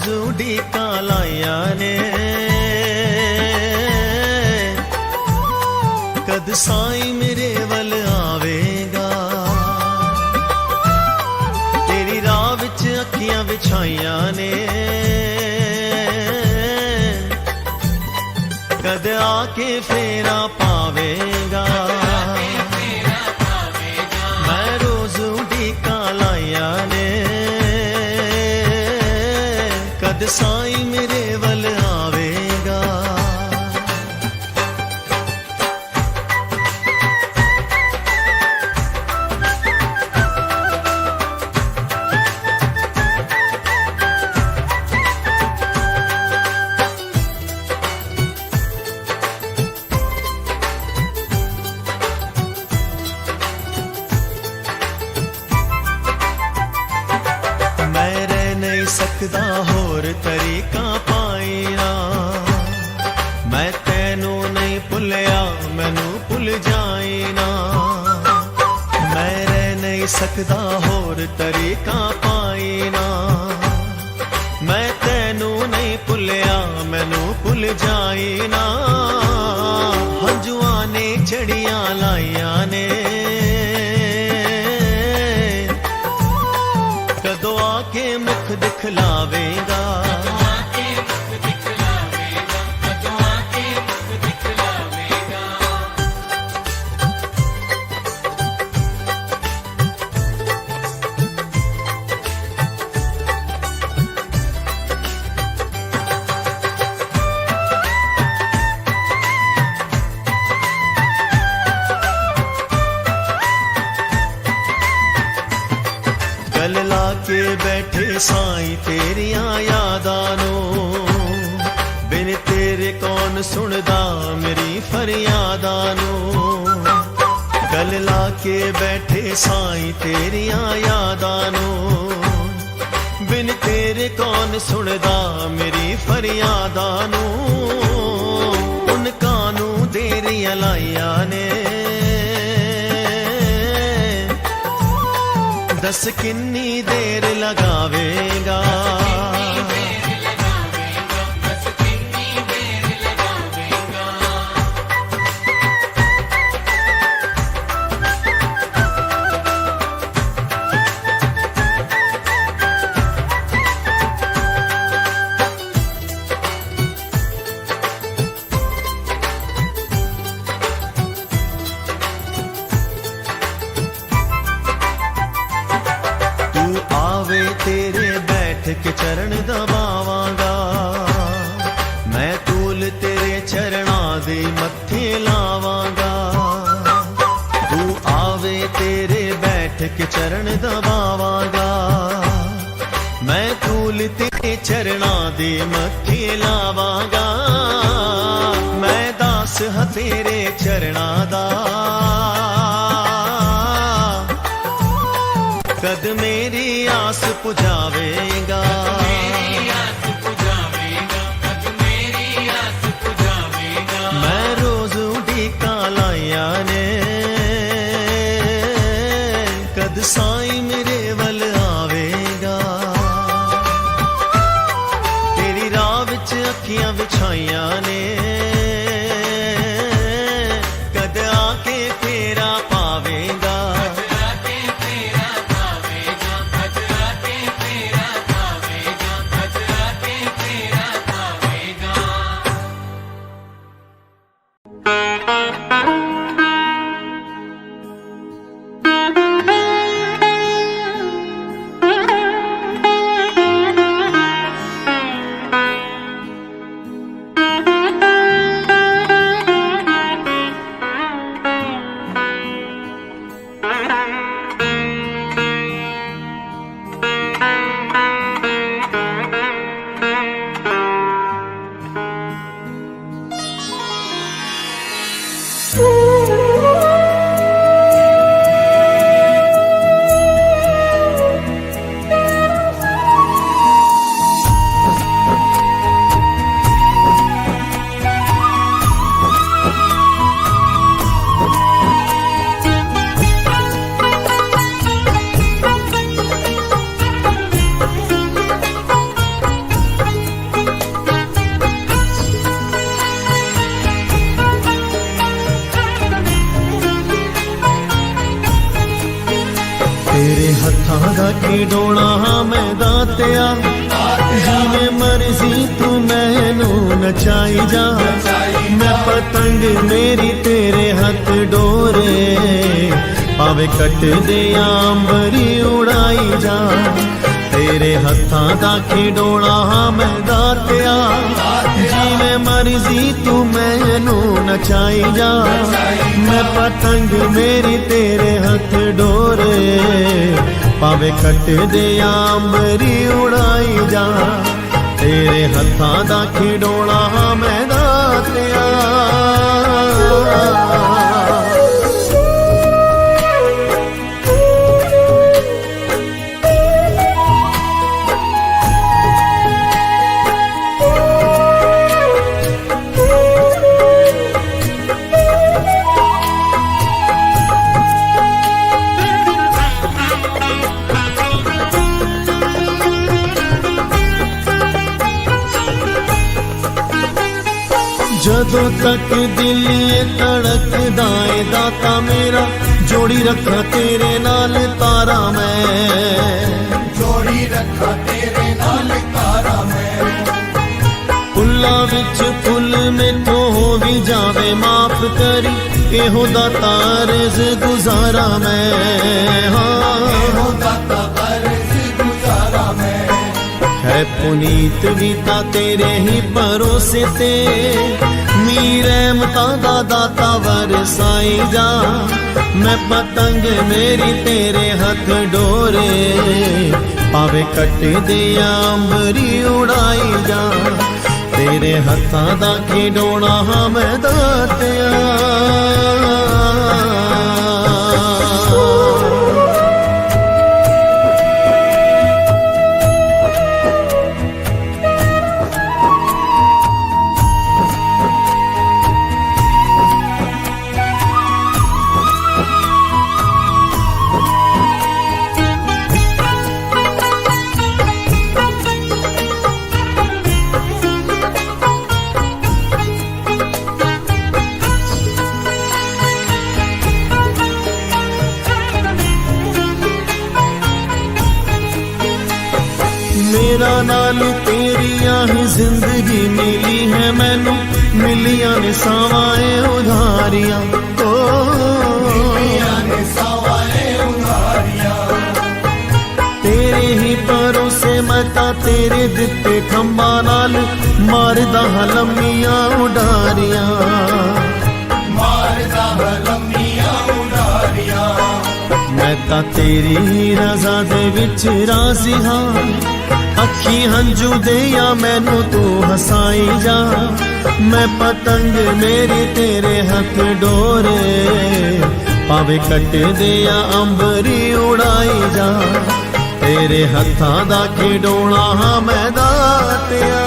रोज उड़ीका लाया ने कद साईं मेरे वल आवेगा। तेरी राह विच अखियां बिछाइया ने कद आके फेरा पावेगा। मैं रोज उड़ीका लाया ने कद साईं मेरे वल आवेगा। सकदा होर तरीका पाईना मैं तैनू नहीं भुलिया मैनू भुल जाईना। मैं रह नहीं सकदा होर तरीका पाईना मैं तैनू नहीं भुलिया मैनू भुल जाईना। हंजुआ ने चढ़िया लाइया ने कदों आके मुख दिखलावेगा। गल लाके बैठे साईं तेरिया यादानो बिन तेरे कौन सुनदा मेरी फरियादानो। गल लाके बैठे साईं तेरिया यादानो बिन तेरे कौन सुनदा मेरी फरियादानो। उन कानू देरिया लाइया ने दस किन्नी देर लगावेगा। तेरे बैठ के चरण दबावांगा मैं तूल तेरे चरणा दे मत्थे लावांगा। तू आवे तेरे बैठ के चरण दबावांगा मैं तूल तेरे चरणा दे मत्थे लावांगा। मैं दास हां तेरे चरणा दा कद मेरी आस पुजावेगा। मैं रोज उड़ीका लाइया ने कद साईं मेरे वल आवेगा। तेरी राह विच अखियां बिछाइया ने कद आके फेरा पावेगा। ਖਿਡੌਣਾ ਹਾਂ ਮੈਂ ਦਾਤਿਆ, ਜਿਵੇਂ ਮਰਜ਼ੀ ਤੂੰ ਮੈਨੂੰ ਨਚਾਈ ਜਾ। ਮੈਂ ਪਤੰਗ ਮੇਰੀ ਤੇਰੇ ਹੱਥ ਡੋਰੇ, ਭਾਵੇਂ ਕੱਟਦੇ ਅੰਬਰੀ ਉਡਾਈ ਜਾ। ਤੇਰੇ ਹੱਥਾਂ ਦਾ ਖਿਡੌਣਾ ਹਾਂ ਮੈਂ ਦਾਤਿਆ, ਜਿਵੇਂ ਮਰਜ਼ੀ ਤੂੰ ਮੈਨੂੰ ਨਚਾਈ ਜਾ। ਮੈਂ ਪਤੰਗ ਮੇਰੀ ਤੇਰੇ ਹੱਥ ਡੋਰੇ, ਭਾਵੇਂ ਕੱਟਦੇ ਅੰਬਰੀ ਉਡਾਈ ਜਾ। ਤੇਰੇ ਹੱਥਾਂ ਦਾ ਖਿਡੌਣਾ ਹਾਂ ਮੈਂ ਦਾਤਿਆ। ਜਦੋਂ ਤੱਕ ਦਿਲ ਧੜਕਦਾ ਏ ਦਾਤਾ ਮੇਰਾ, ਜੋੜੀ ਰੱਖਾਂ ਤੇਰੇ ਨਾਲ ਤਾਰਾ ਮੈਂ, ਜੋੜੀ ਰੱਖਾਂ ਤੇਰੇ ਨਾਲ ਤਾਰਾ ਮੈਂ। ਫੁੱਲਾਂ ਵਿੱਚ ਫੁੱਲ ਮੈਥੋਂ ਹੋ ਵੀ ਜਾਵੇ ਮਾਫ ਕਰੀ, ਇਹੋ ਦਾਤਾ ਅਰਜ਼ ਗੁਜ਼ਾਰਾ ਮੈਂ। ਇਹੋ ਦਾਤਾ ਅਰਜ਼ ਗੁਜ਼ਾਰਾ ਮੈਂ। ਹੈ ਪੁਨੀਤ ਵੀ ਤਾਂ ਤੇਰੇ ਹੀ ਭਰੋਸੇ ਤੇ, ਮੀਰ ਰਹਿਮਤਾਂ ਦਾ ਦਾਤਾ ਵਰਸਾਈ ਜਾ। ਮੈਂ ਪਤੰਗ ਮੇਰੀ ਤੇਰੇ ਹੱਥ ਡੋਰੇ, ਭਾਵੇਂ ਕੱਟਦੇ ਅੰਬਰੀ ਉਡਾਈ ਜਾ। ਤੇਰੇ ਹੱਥਾਂ ਦਾ ਖਿਡੌਣਾ ਹਾਂ ਮੈਂ ਦਾਤਿਆ। ਮੇਰਾ ਨਾਲ ਤੇਰੀਆਂ ਹੀ ਜ਼ਿੰਦਗੀ ਮਿਲੀ ਹੈ ਮੈਨੂੰ, ਮਿਲੀਆਂ ਨੇ ਸਾਵਾਂ ਉਧਾਰੀਆਂ। ਮਿਲੀਆਂ ਨੇ ਸਾਵਾਂ ਉਧਾਰੀਆਂ। ਤੇਰੇ ਹੀ ਭਰੋਸੇ ਮੈਂ ਤਾਂ ਤੇਰੇ ਦਿੱਤੇ ਖੰਭਾਂ ਨਾਲ, ਮਾਰਦਾ ਹਾਂ ਲੰਮੀਆਂ ਉਡਾਰੀਆਂ। ਮਾਰਦਾ ਹਾਂ ਲੰਮੀਆਂ ਉਡਾਰੀਆਂ। ਮੈਂ ਤਾਂ ਤੇਰੀ ਰਜ਼ਾ ਦੇ ਵਿੱਚ ਰਾਜ਼ੀ ਹਾਂ, ਅੱਖੀ ਹੰਝੂ ਦੇ ਜਾਂ ਮੈਨੂੰ ਤੂੰ ਹਸਾਈ ਜਾ। ਮੈਂ ਪਤੰਗ ਮੇਰੀ ਤੇਰੇ ਹੱਥ ਡੋਰੇ, ਭਾਵੇਂ ਕੱਟਦੇ ਜਾਂ ਅੰਬਰੀ ਉਡਾਈ ਜਾ। ਤੇਰੇ ਹੱਥਾਂ ਦਾ ਖਿਡੌਣਾ ਹਾਂ ਮੈਂ ਦਾਤਿਆ।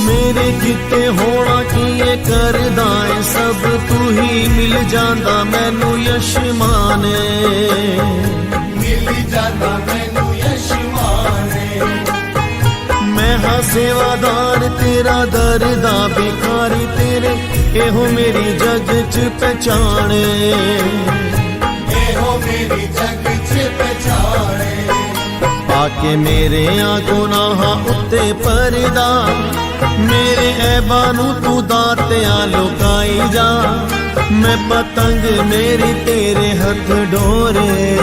ਮੇਰੇ ਕਿਤੇ ਹੋਣਾ ਕੀ ਇਹ ਕਰਦਾ ਏ ਸਭ, ਤੂੰ ਹੀ ਮਿਲ ਜਾਂਦਾ ਮੈਨੂੰ ਯਸ਼ਮਾਨ। ਮਿਲ ਜਾਂਦਾ ਮੈਨੂੰ ਯਸ਼ਮਾਨ। ਮੈਂ ਹਾਂ ਸੇਵਾਦਾਰ ਤੇਰਾ, ਦਰ ਦਾ ਭਿਖਾਰੀ ਤੇਰੇ, ਇਹੋ ਮੇਰੀ ਜਗ ਚ ਪਹਿਚਾਣ। ਇਹੋ ਮੇਰੀ ਜਗ ਚ ਪਹਿਚਾਣ। ਪਾ ਕੇ ਮੇਰੇ ਗੁਨਾਹਾਂ ਉੱਤੇ ਪਰਦਾ, ਮੇਰੇ ਐਬਾਂ ਨੂੰ ਤੂੰ ਦਾਤਿਆ ਲੁਕਾਈ ਜਾ। ਮੈਂ ਪਤੰਗ ਮੇਰੀ ਤੇਰੇ ਹੱਥ ਡੋਰੇ,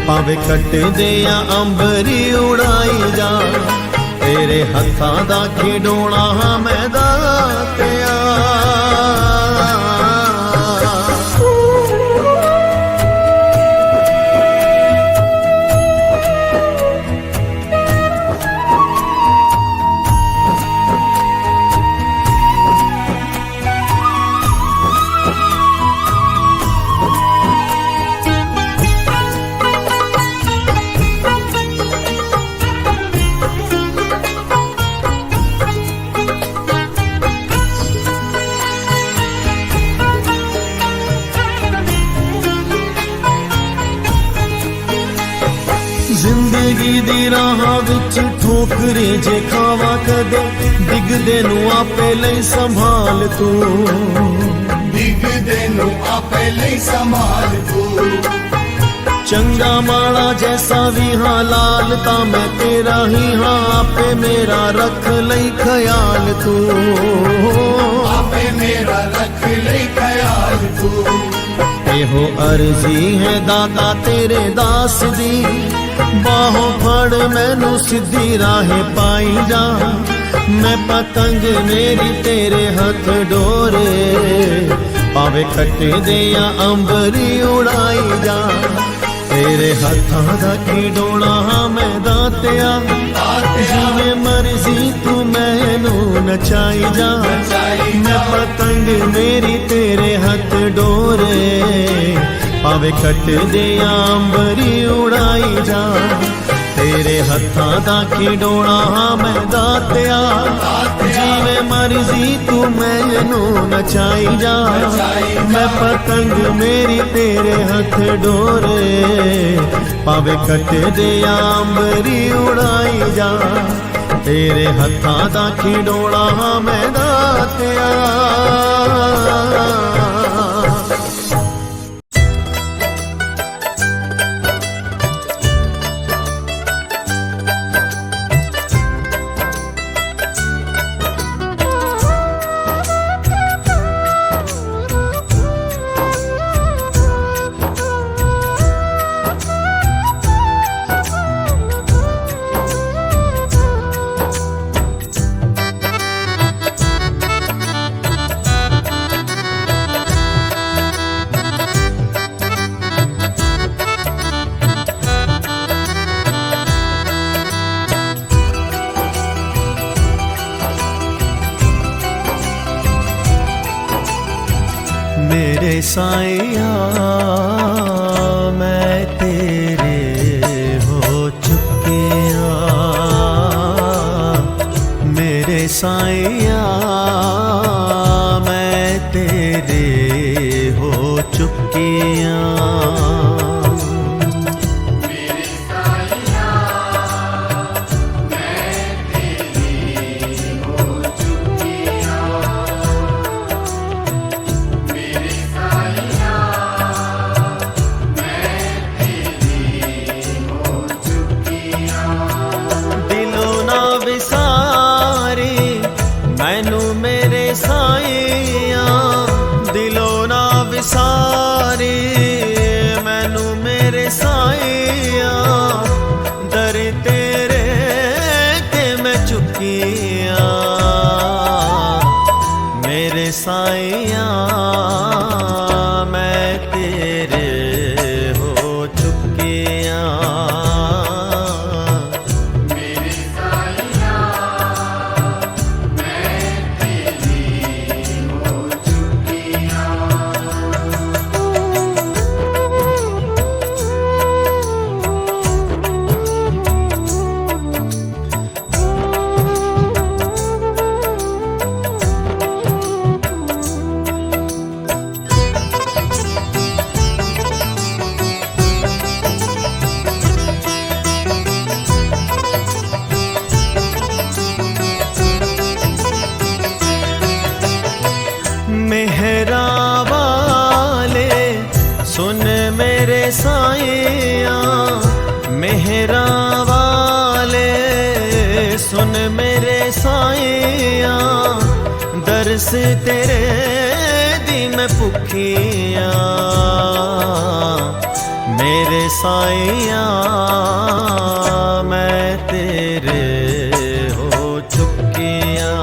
ਭਾਵੇਂ ਕੱਟਦੇ ਜਾਂ ਅੰਬਰੀ ਉਡਾਈ ਜਾ। ਤੇਰੇ ਹੱਥਾਂ ਦਾ ਖਿਡੌਣਾ ਹਾਂ ਮੈਂ ਦਾਤਿਆ। ਜ਼ਿੰਦਗੀ ਦੀ ਰਾਹਾਂ ਵਿੱਚ ਠੋਕਰੇ ਜੇ ਖਾਵਾ ਕਦੇ ਡਿੱਗਦੇ ਨੂੰ ਆਪੇ ਲਈ ਸੰਭਾਲ ਤੂੰ ਡਿੱਗਦੇ ਨੂੰ ਆਪੇ ਲਈ ਸੰਭਾਲ ਤੂੰ ਚੰਗਾ ਮਾੜਾ ਜੈਸਾ ਵੀ ਹਾਂ ਲਾਲ ਤਾਂ ਮੈਂ ਤੇਰਾ ਹੀ ਹਾਂ ਆਪੇ ਮੇਰਾ ਰੱਖ ਲਈ ਖਿਆਲ ਤੂੰ ਆਪੇ ਮੇਰਾ ਰੱਖ ਲਈ ਖਿਆਲ ਤੂੰ ਇਹੋ ਅਰਜ਼ੀ ਹੈ ਦਾਤਾ ਤੇਰੇ ਦਾਸ ਦੀ ਬਾਹੋਂ ਫੜ ਮੈਨੂੰ ਸਿੱਧੀ ਰਾਹੇ ਪਾਈ ਜਾ ਮੈਂ ਪਤੰਗ ਮੇਰੀ ਤੇਰੇ ਹੱਥ ਡੋਰੇ ਭਾਵੇਂ ਕੱਟੇ ਦੇ ਜਾਂ ਅੰਬਰੀ ਉਡਾਈ ਜਾ ਤੇਰੇ ਹੱਥਾਂ ਦਾ ਕੀ ਡੋਲਾ ਹਾਂ ਮੈਂ ਦਾਤਿਆ ਜਿਵੇਂ ਮਰਜ਼ੀ ਤੂੰ ਮੈਨੂੰ ਨਚਾਈ ਜਾ ਮੈਂ ਪਤੰਗ ਮੇਰੀ ਤੇਰੇ ਹੱਥ ਡੋਰੇ ਭਾਵੇਂ ਕੱਟਦੇ ਅੰਬਰੀ ਉਡਾਈ ਜਾ ਤੇਰੇ ਹੱਥਾਂ ਦਾ ਕੀ ਡੋਲਾ ਹਾਂ ਮੈਂ ਦਾਤਿਆ ਜਿਵੇਂ ਮਰਜ਼ੀ ਤੂੰ ਮੈਨੂੰ ਨਚਾਈ ਜਾ ਮੈਂ ਪਤੰਗ ਮੇਰੀ ਤੇਰੇ ਹੱਥ ਡੋਰੇ ਭਾਵੇਂ ਕੱਟਦੇ ਅੰਬਰੀ ਉਡਾਈ ਜਾ ਤੇਰੇ ਹੱਥਾਂ ਦਾ ਕੀ ਡੋਲਾ ਹਾਂ ਮੈਂ ਦਾਤਿਆ मेरे साईया मैं तेरे हो चुकिया मेरे साईया मैं तेरे हो चुकिया सारे मैनू मेरे साईया दर तेरे के मैं चुकिया मेरे साईया मैं तेरे हो चुकिया मेहरा वाले सुन मेरे साईया मेहरा वाले सुन मेरे साईया दरस तेरे दी मैं भुखिया मेरे साईया मैं तेरे हो चुकिया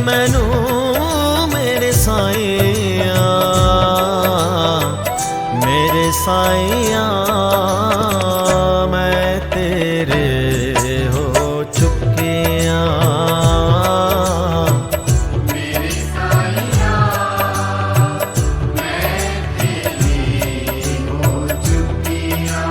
मैनू मेरे साईया, मेरे साईया मैं तेरे हो चुकिया। मेरे साईया मैं तेरी हो चुकिया।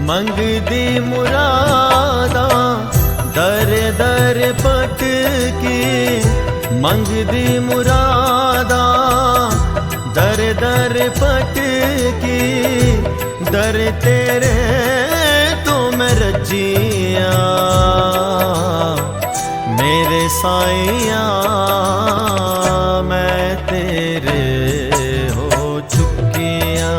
मंगदी मुरादा दर दर भटकी, मंगदी मुरादा दर दर भटकी, दर तेरे तो मैं रजिया। मेरे साईया मैं तेरे हो चुकिया।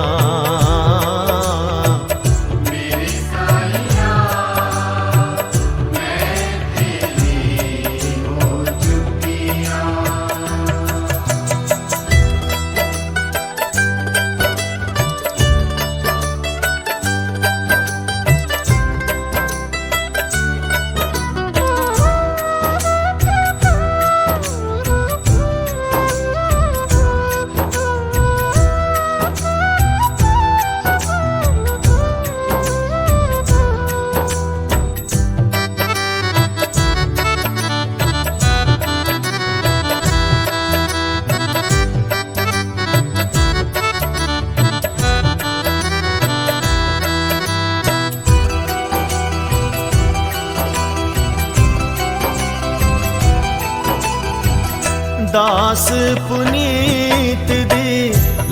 दास पुनीत दी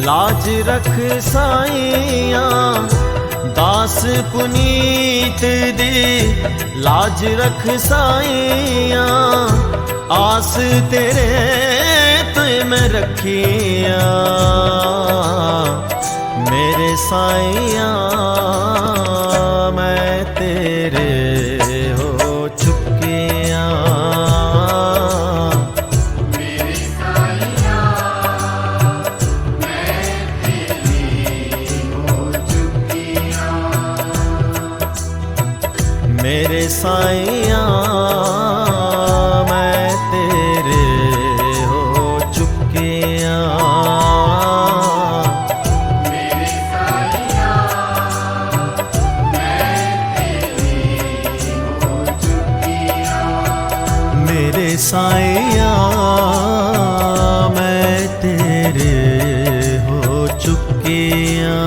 लाज रख साईया, दास पुनीत दी लाज रख साईया। आस तेरे तो मैं रखिया। मेरे साईया मैं तेरे हो चुकिया। मेरे साईया मैं तेरे हो चुकिया। मेरे साईया मैं तेरी हो चुकिया। मेरे साईया मैं तेरे हो चुकिया।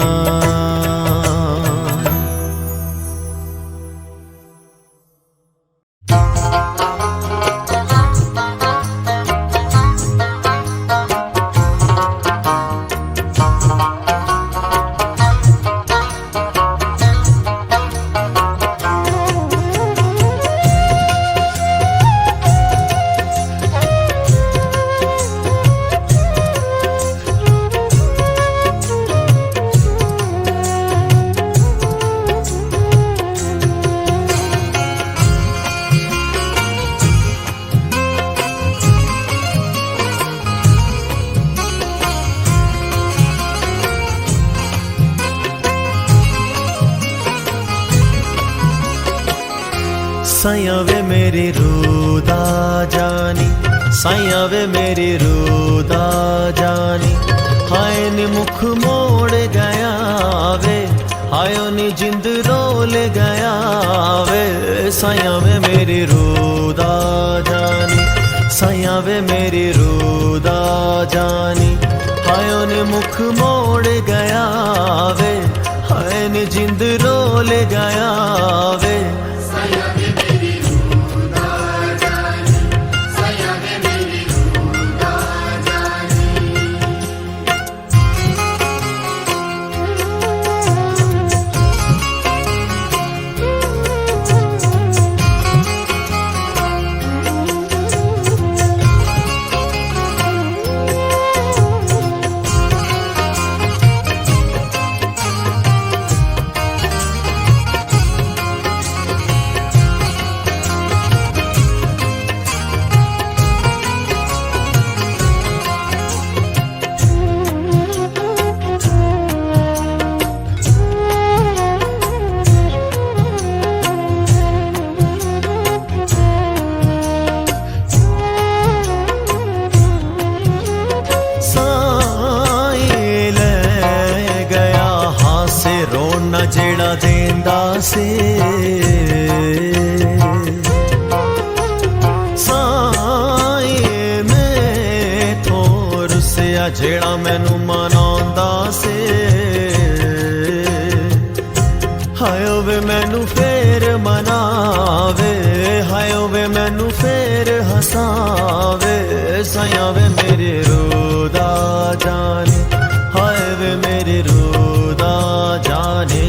साईया वे मेरी रूदा जानी, साईया वे मेरी रूदा जानी। हाय नी मुख मोड़ गया वे, हाय नी जिंद रोल गया वे। साईया वे मेरी रूदा जानी, साईया वे मेरी रूदा जानी। हाय नी मुख मोड़ गया वे, हाय नी जिंद रोल गया वे। साईया वे मेरी रूदा जानी, साईया वे मेरी रूदा जानी। से रोना जेड़ा देंदा से साए में थोर से जेड़ा मैनू मनांदा से हाय वे मैनू फेर मनावे हाय वे मैनू फेर हसावे साया वे मेरे रोदा जाने हाय वे मेरे रोदा जाने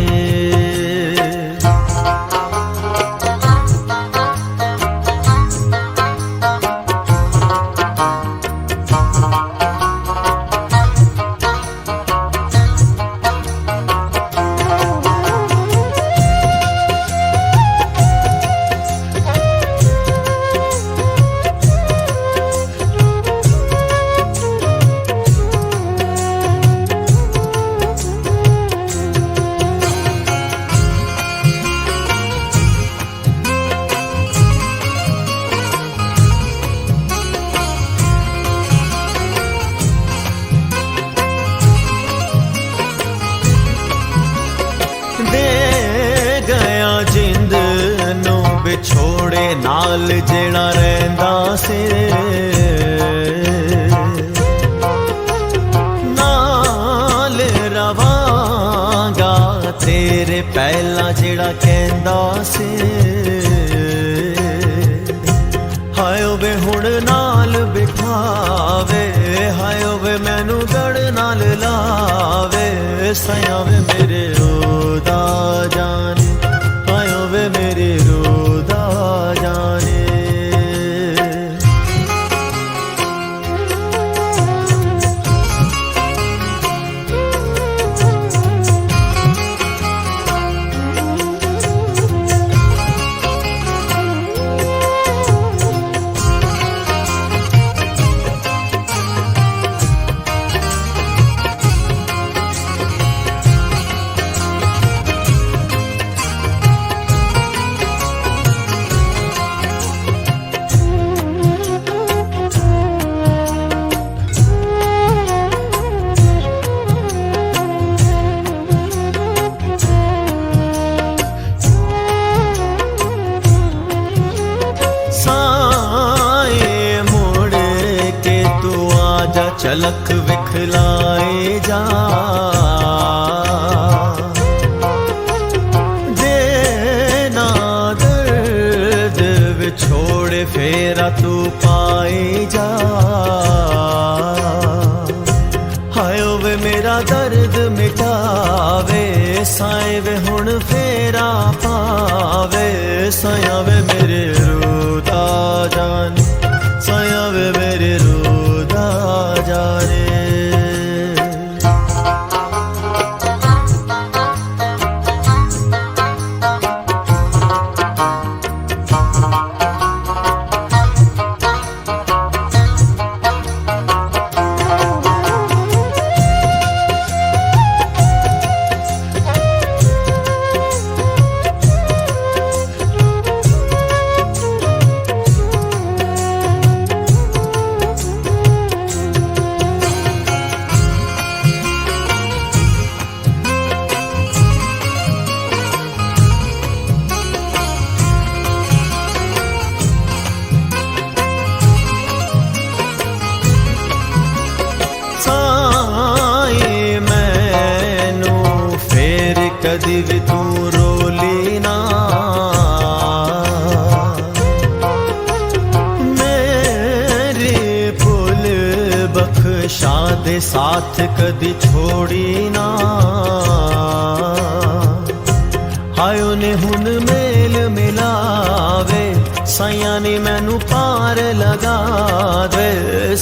छोड़े नाल जेड़ा रहंदा से नाल रवांगा तेरे पहला जेड़ा कहंदा से हाय वे हुण नाल बिठावे हाय वे मैनू गड़ नाल लावे साया वे मेरे रोदा जाने हाय वे मेरे रोदा जाने झलक विखलाए जा देना दर्द विछोड़े फेरा तू पाए जा हाय वे मेरा दर्द मिटावे साए वे हुण फेरा पावे साया वे मेरे रोदा जाने साया वे मेरे रोदा जाने कदी भी तू रोली ना मेरी फूल बख्शा दे साथ कदी छोड़ी ना हाय ने हुन मेल मिलावे साया ने मैनू पार लगा दे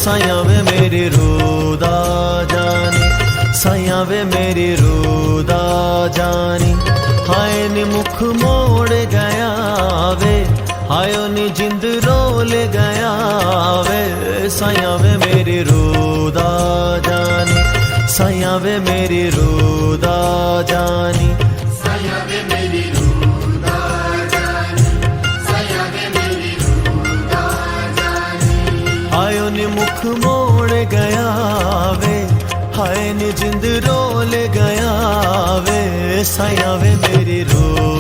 साया वे मेरी रोदा जाने साया वे मेरी रोदा जानी हाय नी मुख मोड़ गया वे हाय नी जिंद रोल गया वे साया वे मेरी रोदा जानी साया वे मेरी रोदा जानी साया वे मेरी रोदा जानी साया वे मेरी रोदा जानी हाय नी मुख मोड़ गया वे हाय नी जिंद रोल गया वे साया वे मेरी रूह